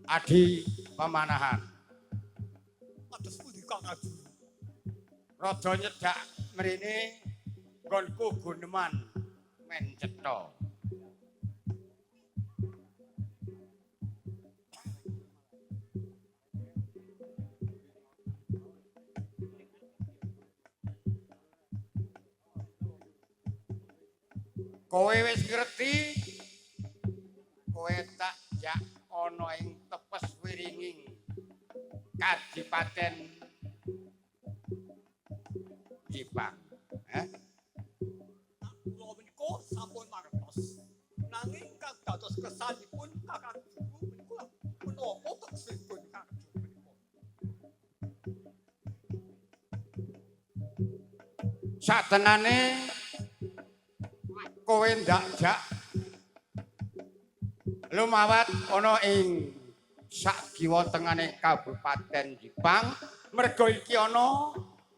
Adi pemanahan. Atus pundi Kang Aju? Rada nyedak mrene nggonku guneman men cetha. Kowe wis ngerti? Kowe tak jak ana ing tepes wiringing Kadipaten Jipang. Kula menika sampun mangertos. Nanging kang dados kesanipun Kakang Juru menika menapa tegesipun Kakang Juru menika? Satenane kowe ndak jak lumawat ana ing sakiwa tengane Kabupaten Jipang merga iki ana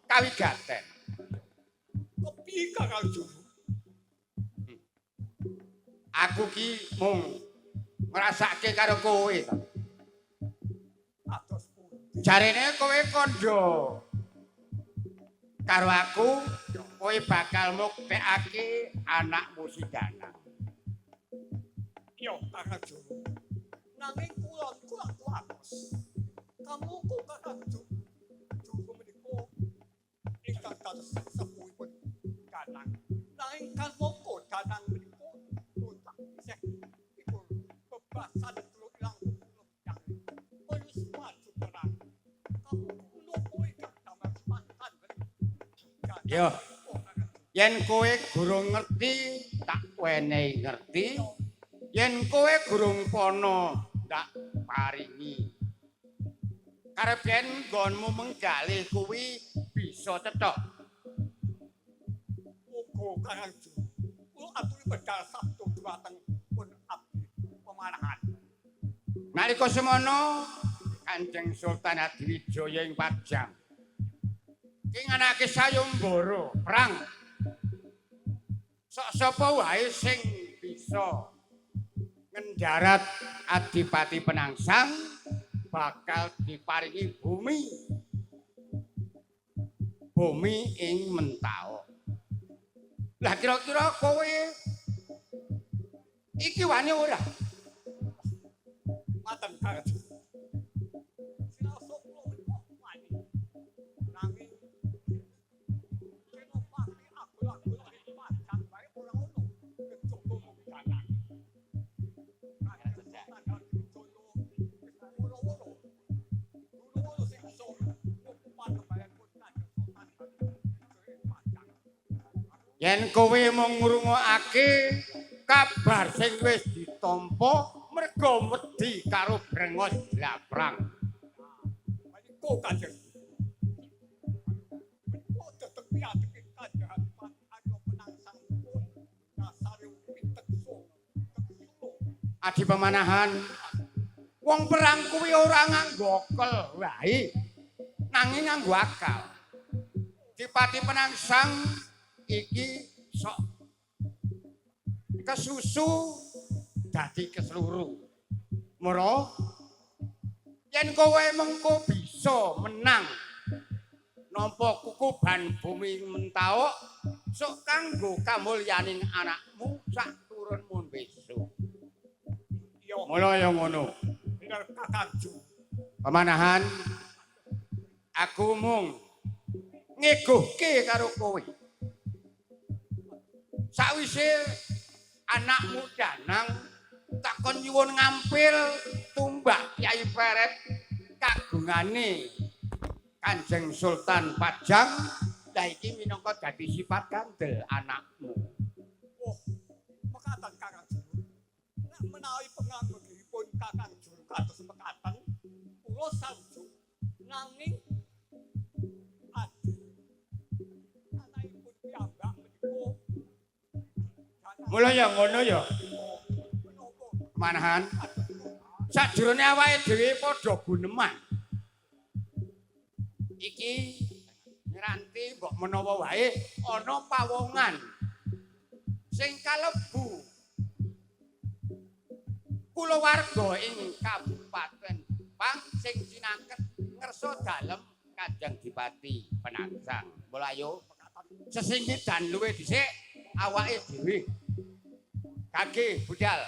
kawigaten. Kepiye Kakang Juru? Aku ki mung ngrasake karo kowe to. Atus pundi? Jarene kowe kandha karo aku kowe bakal muktekake anakmu si Danang. Iya Kakang Juru. Nanging kula niku lak kuwatos. Kamu kok Kakang Juru? Juru menika ingkang dados sepuhipun Danang. Nanging kan mongko Danang menika tak isih iku bebasan teluk ilang yang wis maju perang. Kamu menapa ingkang damel mantan Yo, yen kowe gurung ngerti tak wenehi ngerti. Yen kowe gurung pono tak paringi. Karep yen nggonmu menggalih kuwi bisa cethok. Muga Kakang Juru. Kula aturi bedal sabda dhumateng pun abdi pemanahan. Nalika semono Kanjeng Sultan Hadiwijaya ing Pajang ki nganake sayembara perang. Sok sapa wae sing bisa ngendarat Adipati Penangsang bakal diparingi bumi ing Mentao. Lah kira-kira kowe iki wani ora? Ngaten Kakang Juru. Sinaosa kula menika wani. Nanging senopati abul-abul ing Pajang wae ora ono kejaba mungkaran. Yen kowe mung ngrungokake kabar sing wis ditampa merga wedi karo brengos blaprang. Menika Kanjeng. Menika tetep piatek Kanjeng Arya Penangsang pun dasare pintek so. Adi pemanahan wong perang kuwi ora nganggo okel wae nanging nganggo akal. Dipati Penangsang iki sok kesusu dadi kesluru. Mula yen kowe mengko bisa menang nampa kukuban bumi Mentao sok kanggo kamulyaning anakmu sak turunmu besok. Iya, Mula ya ngono. bener Kakang Juru. Pemanahan aku mung ngeguhke karo kowe. Sawise anakmu Danang takon nyuwun ngampil tumbak Kyai Peret kagungane Kanjeng Sultan Pajang, lah iki minangka dadi sifat kandel anakmu. Oh, mekaten Kakang Juru. Nek menawi penganggepipun Kakang Juru kados mekaten, kula sanjung nanging adi anakipun piyambak menika Mula ya ngono ya. menapa Pemanahan sajroné awake dhewe padha guneman. Iki nranti mbok menawa wae ana pawongan sing kalebu kulawarga ing Kabupaten Gampang sing sinaket ngerso dalem Kanjeng Dipati Penangsang. Mulayo sesingit dan luwe dhisik awake dhewe. Kaki budal.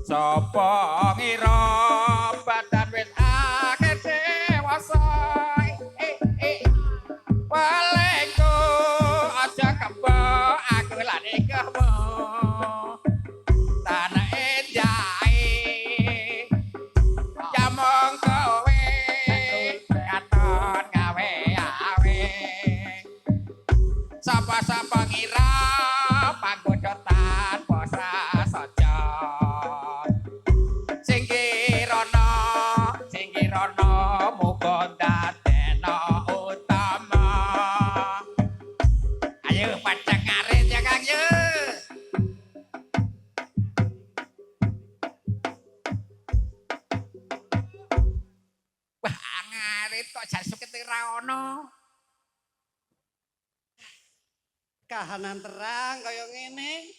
Sapa ngira badan wis akeh dewasa walengku aja kembo aku lan kembo tanah enjae jamong kowe katon gawe awe sapa-sapa ngira panggodotan posa saja Singkirana muga dadekno utama. Ayo padha ngarit ya Kang yo. Wah ngarit kok jar suket ora ono. Kahanan terang kaya ngene.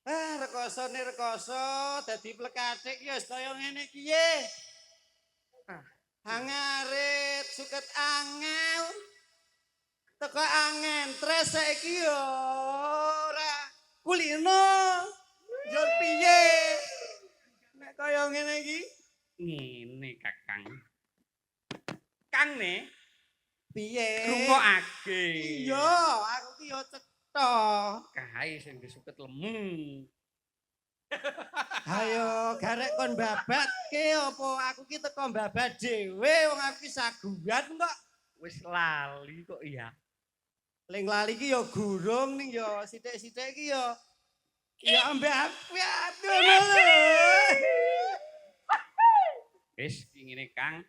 Rekoso dadi plekatik ya kaya ngene iki ye. Hangarit suket angel. Teko angentres saiki yo ora kulino. Njur piye? Nek kaya ngene iki Ngene Kakang. Kang ne piye? rungokake. Iya, aku ki yo cetha. Kae sing disuket lemu. Ayo garek kon babatke apa aku ki teko babat dhewe wong aku ki saguhan kok. Wis lali kok ya. Ling lali ki yo gurung ning yo sithik-sithik ki yo ya ambek aduh lho. Wis ngene Kang.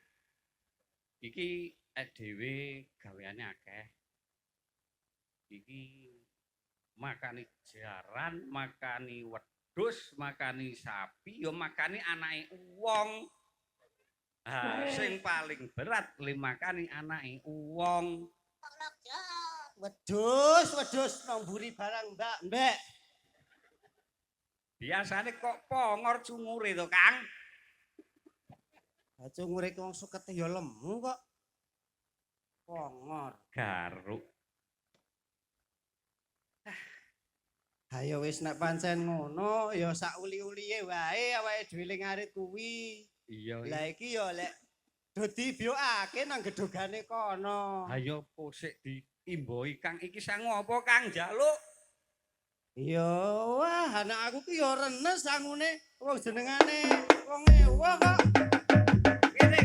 Iki dhewe gaweane akeh. Iki makani jaran, makani wedhus, makani sapi, ya makani anake wong. Sing paling berat le makani anake wong. Wedhus nang mburi barang mbak. Biasane kok pongor cungure to, Kang. Ha cungure wong sukete ya lemu kok. Pongor. Garuk. Ayo wis nek pancen ngono ya sak uli-uliye wae awake dhewe ling arit kuwi. Iya. Lah iki ya lek do dibiokake nang gedhogane kono. Ayo posik diimboi Kang iki sangu apa Kang njaluk? Iya, wah anak aku ki ya renes sangune wong jenengane wong ewa kok. Kene.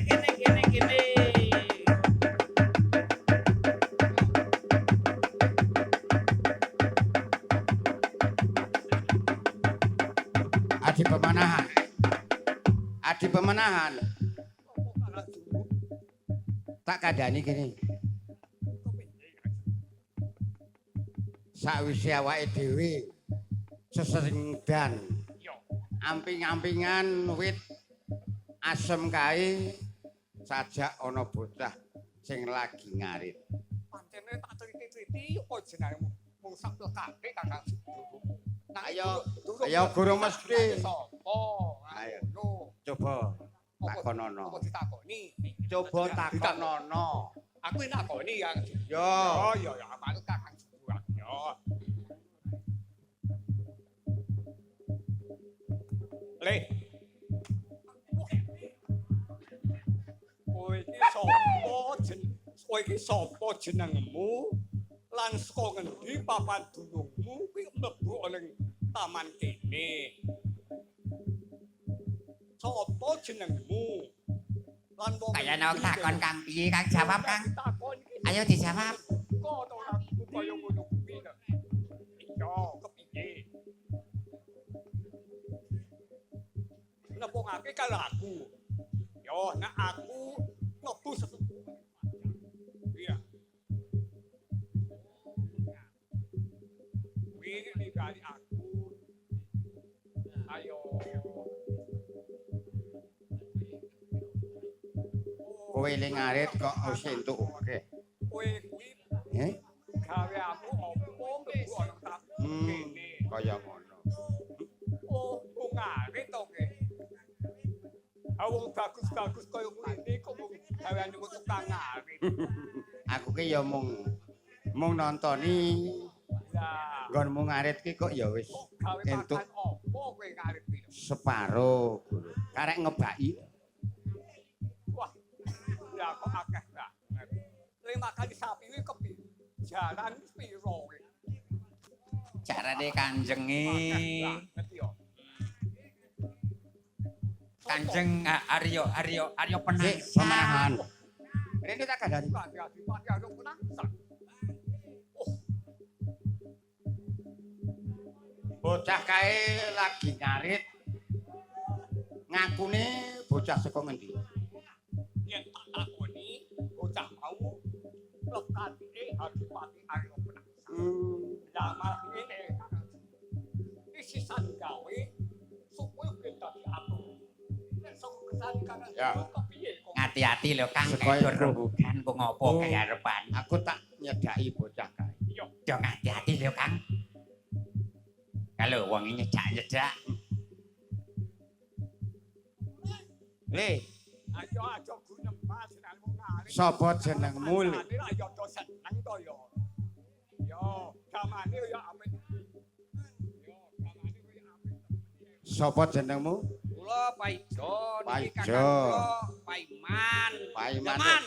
Adi pemanahan. Tak kandhani kene. Sakwise awake dhewe sesengdan amping-ampingan wit asem kae sajak ana bocah sing lagi ngarit. Pancene tak criti-criti apa jenengmu rampung sak plekake Kakang Sedulur. Ayo guru mesti. Sopo? Ayo. Ngono. Coba takonono. Apa ditakoni? Coba takonono. Aku nakoni yang Yo. Oh iya ya, manut Kakang Sedulur. Yo. Le. Kowe iki sapa jenengmu? Lan saka ngendi papan dunungmu kuwi mlebu ning taman kene? Sapa jenengmu? Lan wong Kaya nang takon Kang piye Kang jawab Kang. Ayo dijawab. Kok ora kaya ngono kuwi. Iya, kepiye? Nepungake karo aku. Yo, nek aku mlebu iya. Wiri ningali aku. Ayo. Kowe eling arit kok wis entuk oke. Kowe kuwi Eh? gaweanmu opo mlebu ana tamu kene? Kaya ngono. Oh, wong arit to ke. Awong bagus-bagus kaya ngene kok wong gaweane kok tukang arit. Aku ki ya mung nontoni Lah, nggonmu ngarit ki kok ya wis gawe entuk makan opo kowe ngarit kuwi? separo guru. Karek ngebaki. Wah, ya kok akeh banget. Le makan sapi kuwi kepi. Jalan piro kowe? Carane kanjenge. Banget yo. Kanjeng Aryo Sik, Penangsang. pemenahan. Rene tak kandhani. Hati-hati yo penangsang. Bocah kae lagi ngarit. Ngakune bocah saka ngendi? Yen tak takoni bocah mau lekatike Adipati Aryo Penangsang. Lah malah ngene. Isi gawe supaya ben dadi aku. Nek sok kesane Kakang Ya. kepiye kok? Hati-hati lho Kang, Sekoyo nek rembugan ku ngopo Oh. kaya arepan. Aku tak nyedaki bocah kae. Yo, Yo hati-hati lho Kang. Kalau wong nyedak-nyedak, Le, ayo aja gunem Mas nang ngarit. sapa jenengmu Le? Ini lah yo do seneng to yo. Yo, gamane yo apik. Yo, gamane yo apik. Sapa jenengmu? Kula Paijo niki Paijo. kakang kula Paiman. Paiman. Jaman.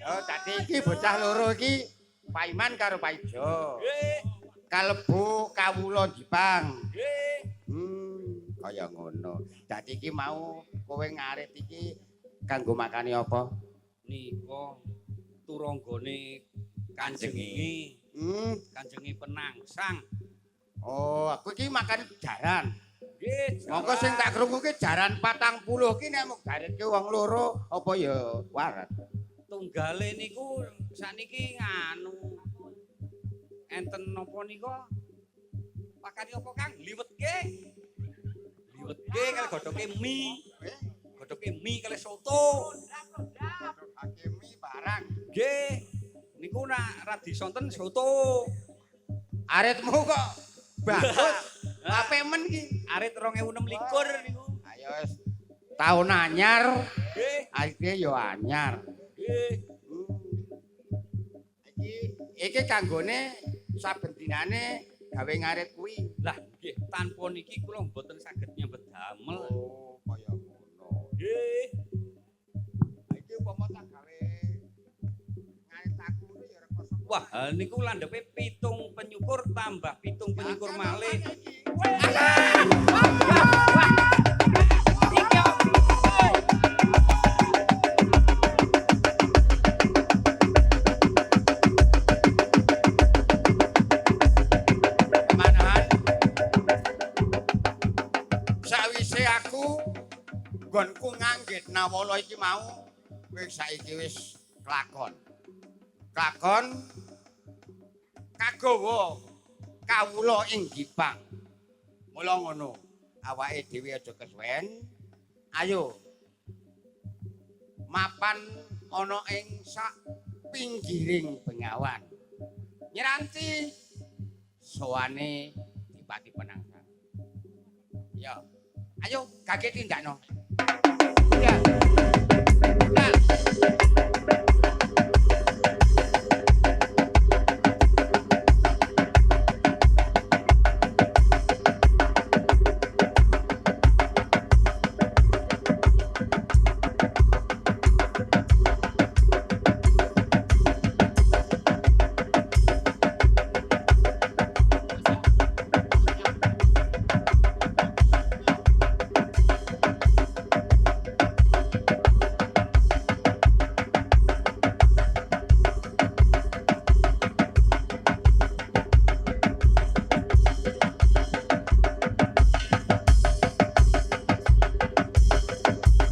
Oh, dadi iki bocah loro iki Paiman karo Paijo. Nggih, Kalebu kawula Jipang. nggih. Kaya ngono. Dadi iki mau kowe ngarit iki kanggo makani apa? Nika turanggane kanjengi, kanjengi Penangsang. Oh, aku iki makan jaran. Nggih, Monggo sing tak krungu ki jaran 40 ki nek mung garitke wong loro apa ya waras. tunggale niku sakniki nganu. Enten napa nika? Pakane apa Kang? Liwetke. Liwetke kali godhoke mie. Godhoke mie kali soto. Hakimi barang. Nggih. Niku nak radi sonten soto. Aritmu kok bagus. Ape men ki? Arit 2026 niku. Ayo wis taun anyar, Nggih, arite yo anyar. nggih. Iki kanggone saben dinane gawe ngarit kuwi. Lah nggih, tanpa niki kula mboten saged nyambet damel. Oh, kaya ngono. Nggih. Iki upama tak gawe ngarit aku ngono ya rekoso. Wah, niku landhepe 7 penyukur tambah 7 penyukur malih. Kemanahan? Sawise aku nggonku nganggit nawala iki mau wis saiki wis kelakon. Kelakon kagawa kawula ing Jipang. Mula ngono, awake dhewe aja kesuwen. Ayo. Mapan ana ing sak pinggiring bengawan. Nyeranti sowane Dipati Penangsang. Ya. Ayo kaget tindakno. Ya. Nah.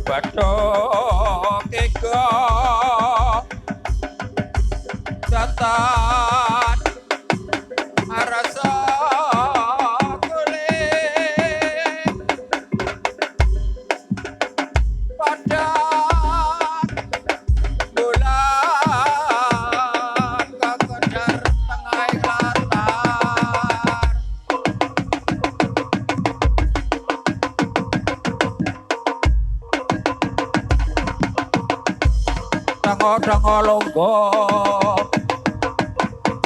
Bathok eka datan arasa kulit padat bulan kekejar tengah latar tango longgo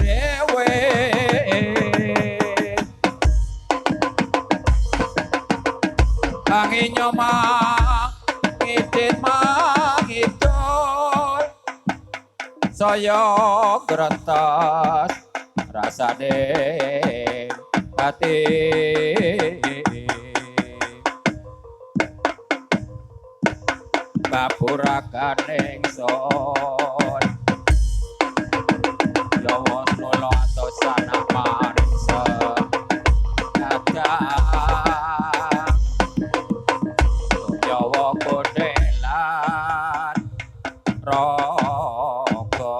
dewe angin nyoma ngidit mangidul saya gretas rasane ati bapurakan ingsun Jawa Solo atau sana maring sekadang Jawa kodelan rogo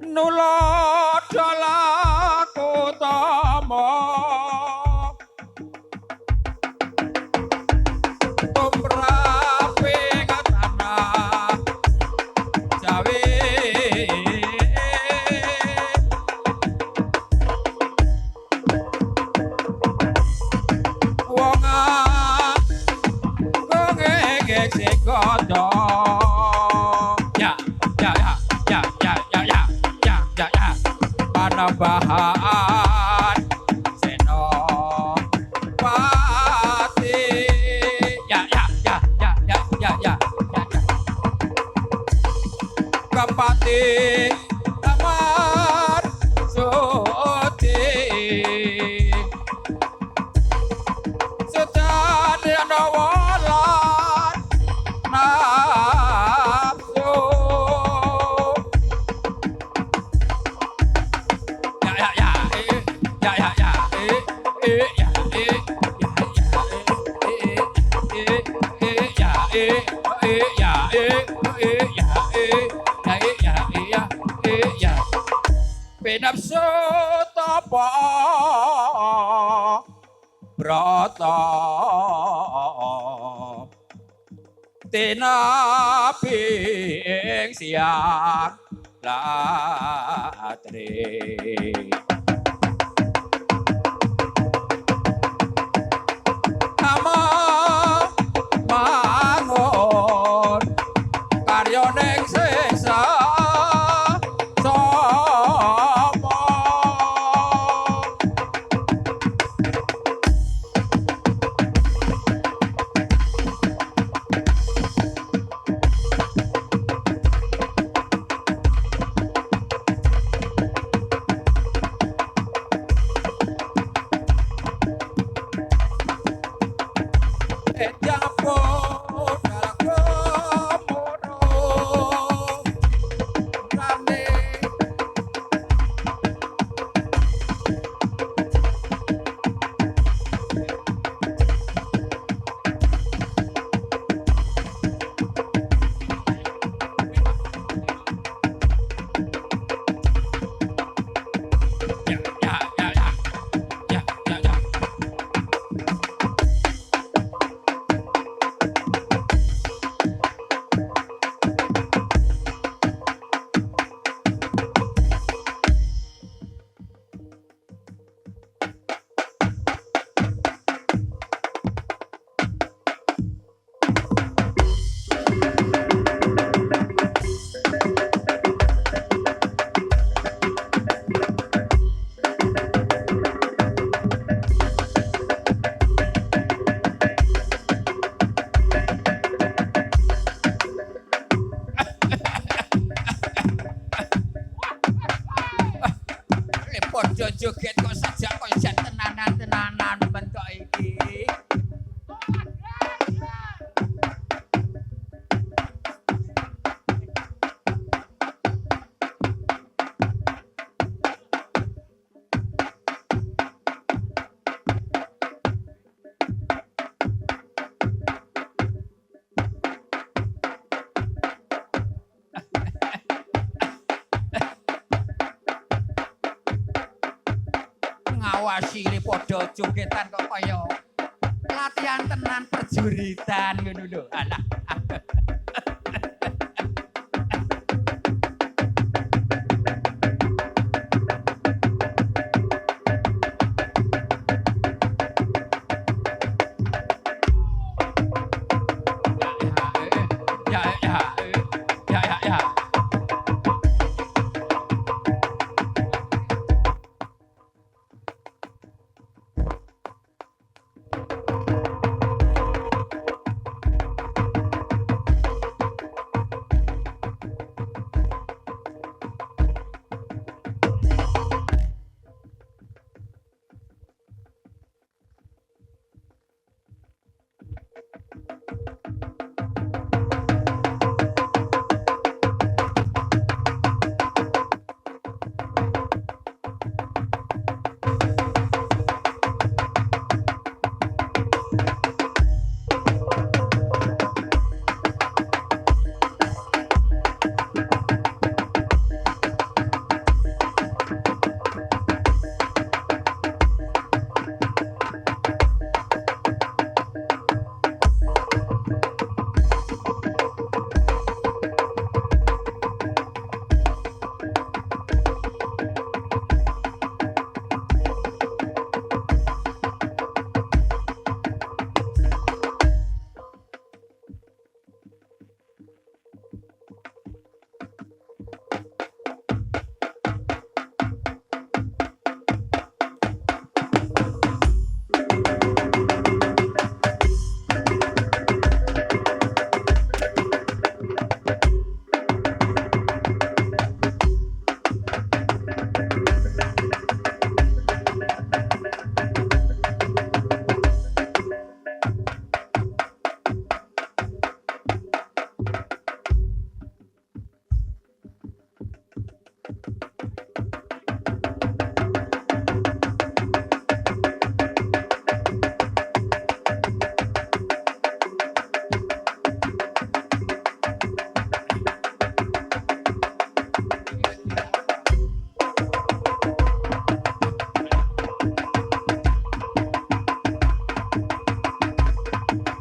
nula dalaku tama tumrape tanah Jawi wong ngegek sekodo Panambahan Seno Pati ya Kapati Tamar Suti Sutani Nawalan Nafsu Pinapsu tapa brata tinapi ing siang latri ama mango Ejapo dalako mono rame ya. Padha joget kok sajak kok jan tenanan bentuk iki. Ngawasi ini padha jogetan kok kaya latihan tenan perjuritan ngono lho. Alah. Ya.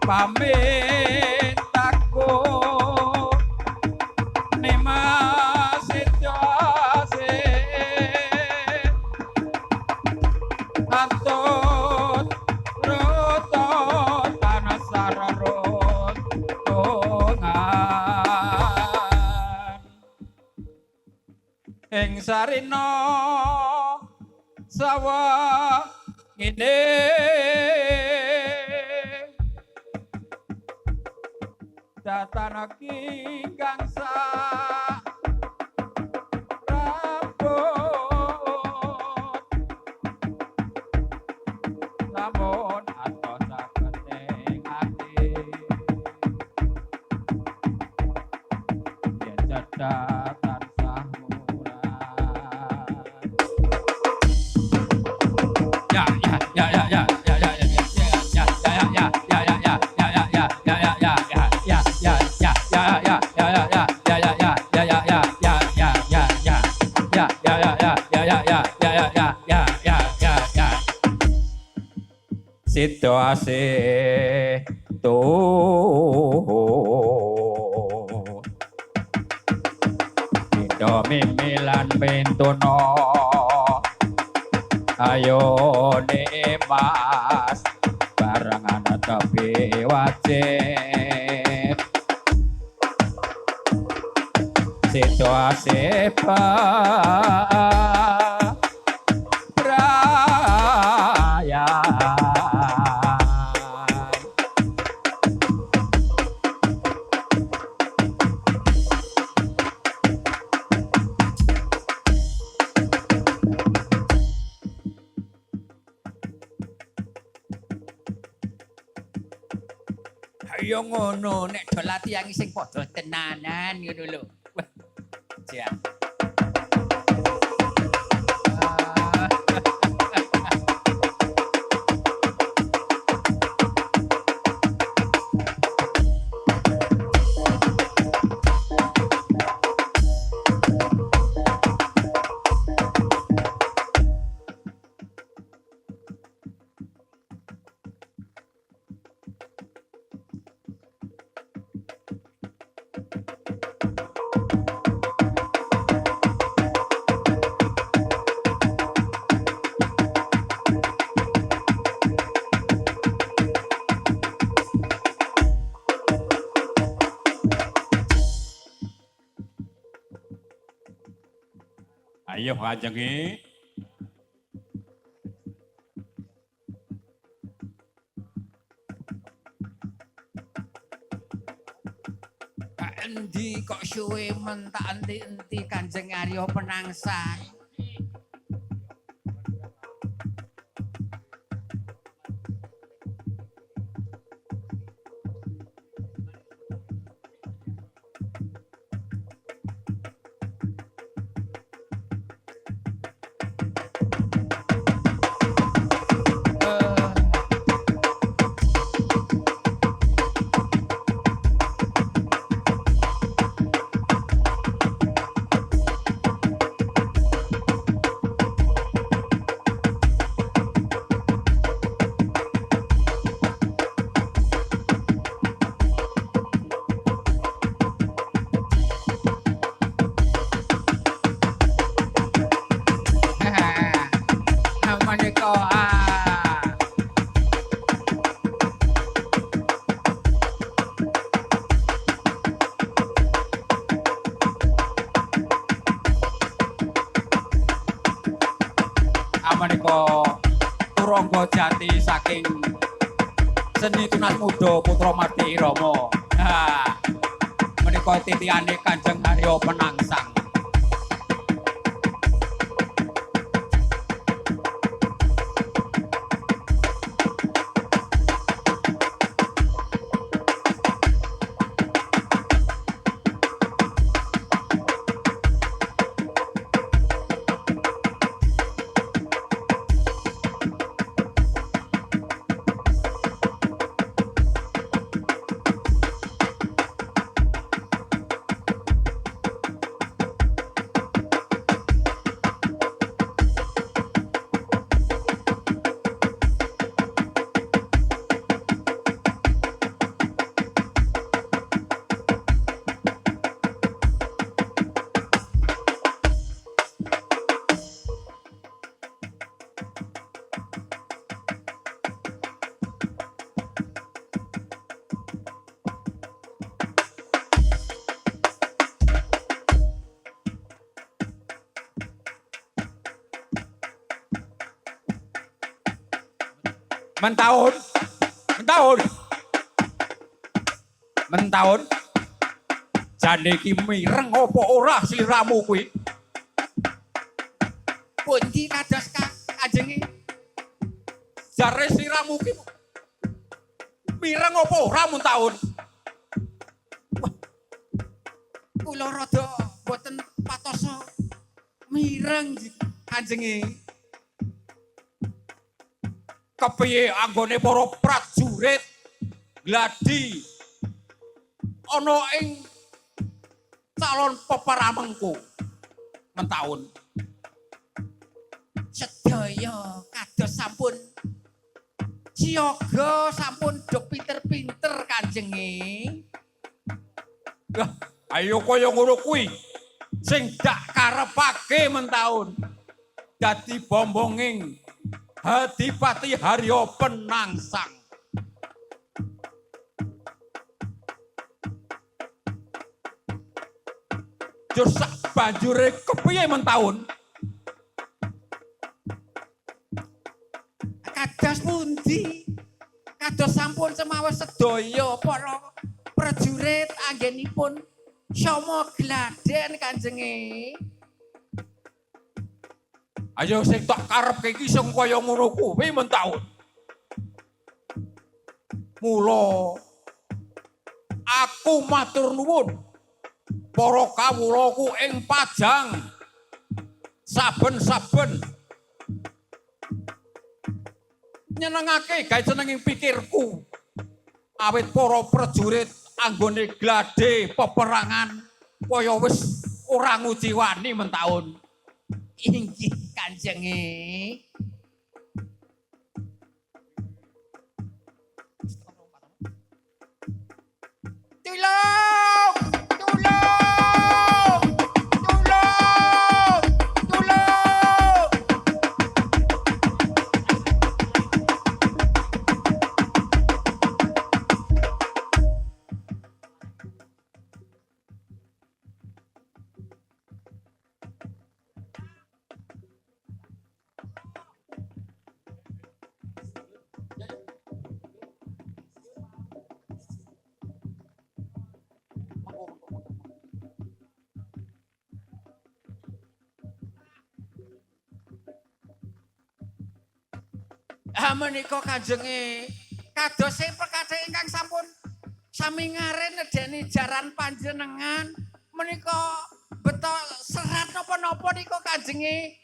pamit aku nemasitwase antut roto tanah sararot tongan ing sarina sawah ngene datanaki gangsa rambut lamun ato saketing ati tansah mulat. Ya situasi tuh Indo mimilan pintuno ayo mas barengan tapi wajib situasi ayo ngono nek do latihan sing padha tenanan ngono lho. Wah. Jan. Ayo kajengi. Endi kok suwe mentak enti-enti Kanjeng Arya Penangsang. Menika turangga jati saking seni tunas muda putra Marti Rama. Ha. Menika titiane Kanjeng Arya Penangsang. Mentahun jane iki mireng apa ora sliramu kuwi? Pundi kados Kanjeng? Jare sliramu ki mireng apa ora Mentahun? Kula rada boten patosa mireng Kanjenge. Kepiye anggone para prajurit gladi ana ing calon peperamengku mentahun. Sedaya kados sampun siaga sampun do pinter-pinter Kanjenge. Wah, ayo kaya ngono kuwi sing dak karepake mentahun. Dadi bombonging Adipati Haryo Penangsang. Jur sak banjure kepiye mentahun? Kados pundi? Kados sampun semawas sedaya para prajurit anggenipun Soma Gladen Kanjenge. Ayo sing tak karepke iki sing kaya ngono kuwi mentahun. Mula aku matur nuwun para kawulaku ing Pajang saben-saben nyenengake gawe senenging pikirku awit para prajurit anggone glade peperangan kaya wis ora ngujiwani mentahun. Inggih Kanjenge. Tulung! Tulung! Tulung! Tulung! Menika Kanjenge kados perkasa ingkang sampun sami ngaren nedeni jaran panjenengan menika beto serat napa-napa nika Kanjenge.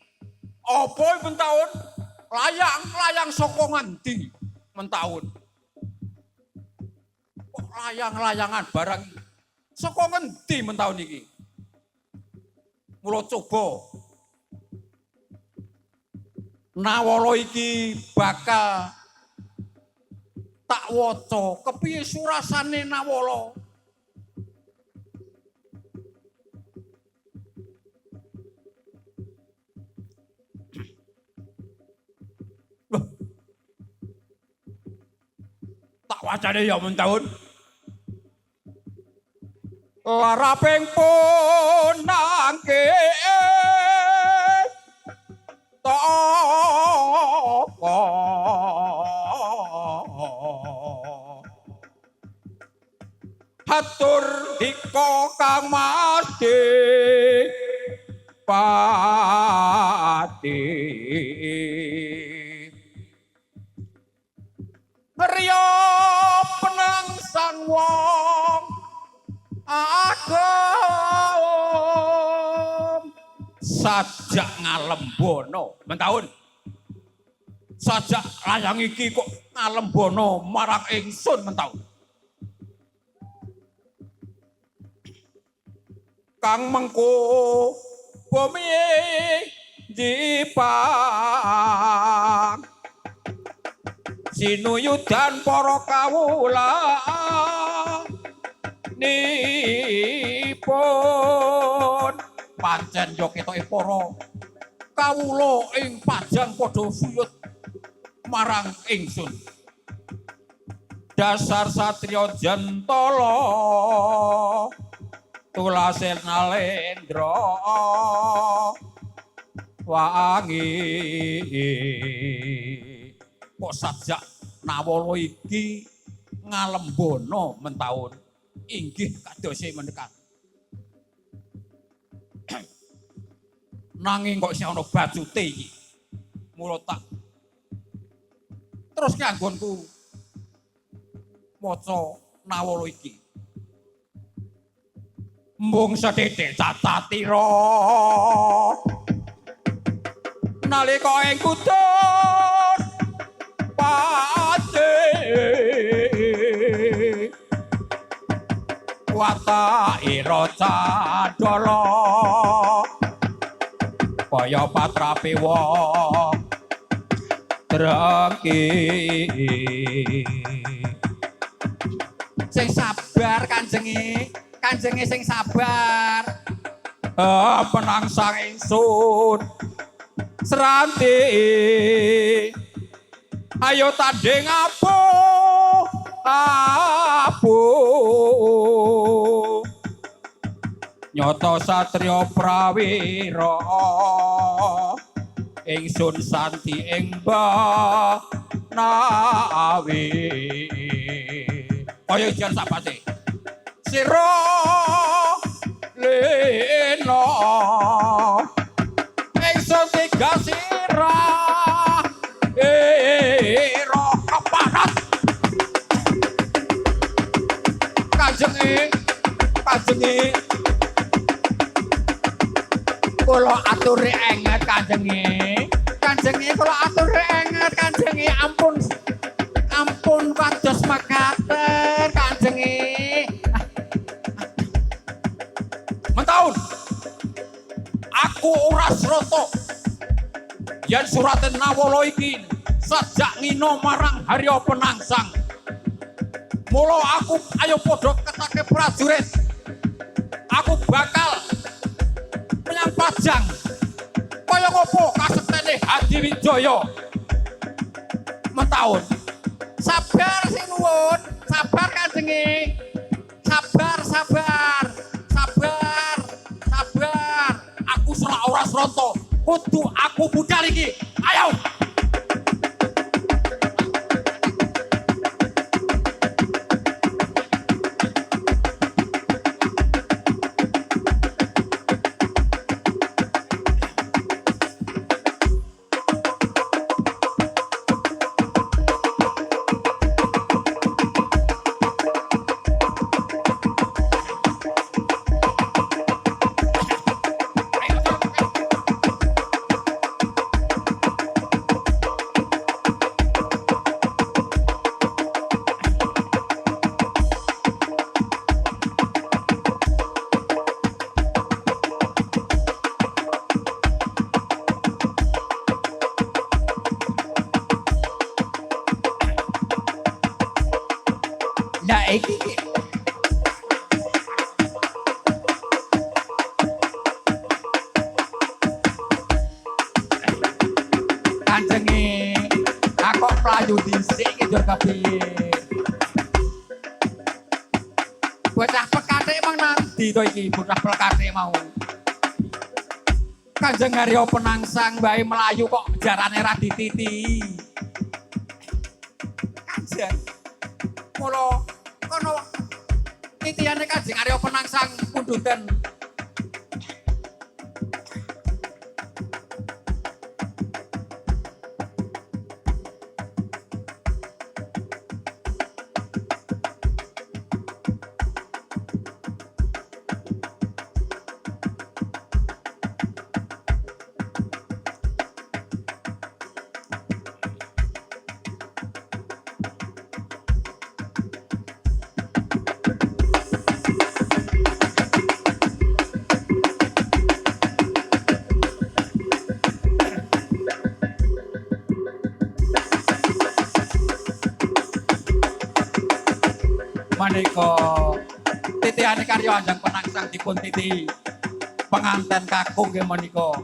Apa mentahun? Layang saka ngendi mentahun? Kok layang-layangan barang saka ngendi mentahun iki? Mula coba Nawala iki bakal tak waca kepiye surasane Nawala. Tak wacane ya mentahun. Laraping pun nangke tapa hatur dika Kang Mas Pati Riya Penangsang wong agam sajak ngalembono mentahun sajak layang iki kok ngalembono marang ingsun mentahun Kang mengko bumi dipang sinuyudan para kawula nipun pancen yo ketoke para kawula ing Pajang padha suyut marang ingsun dasar satriya jantala tulasen nalendra wangi kok sajak Nawala iki ngalembono mentahun inggih kadose menika nanging kok isih ana bajute iki mula tak terus nganggonku maca Nawala iki Mung sethithik cacatira nalika ing kutun pati watake Candala kaya patrape wong drengki sing sabar kanjenge sing sabar penangsang ingsun Seranti ayo tanding apuh nyoto satriya prawira ingsun santi ing banawi kaya jan sapate sira lena ingsun tiga sirah roh keparat kanjenge kula aturi enget kanjenge kula aturi enget kanjenge ampun kados mekaten kanjenge mentaun aku ora srata yen suraten Nawala iki sajak ngino marang Harya Penangsang mula aku ayo padha ketake prajurit aku bakal menyang Pajang kaya ngopo kasektene Hadiwijaya mentaun sabar sing nuwun sabar kanjenge sabar aku ora srata kudu aku budal iki ayo iki kanjenge aku mlayu dhisik iki njur kepiye bocah pekathik mang nang ndi to iki bocah pekathik mau Kanjeng Harya Penangsang wae mlayu kok jarane ra dititi kanjeng mula kono titiane Kanjeng Harya Penangsang pundhuten menika titiane karya Kanjeng Penangsang dipun titi penganten kakung nggih menika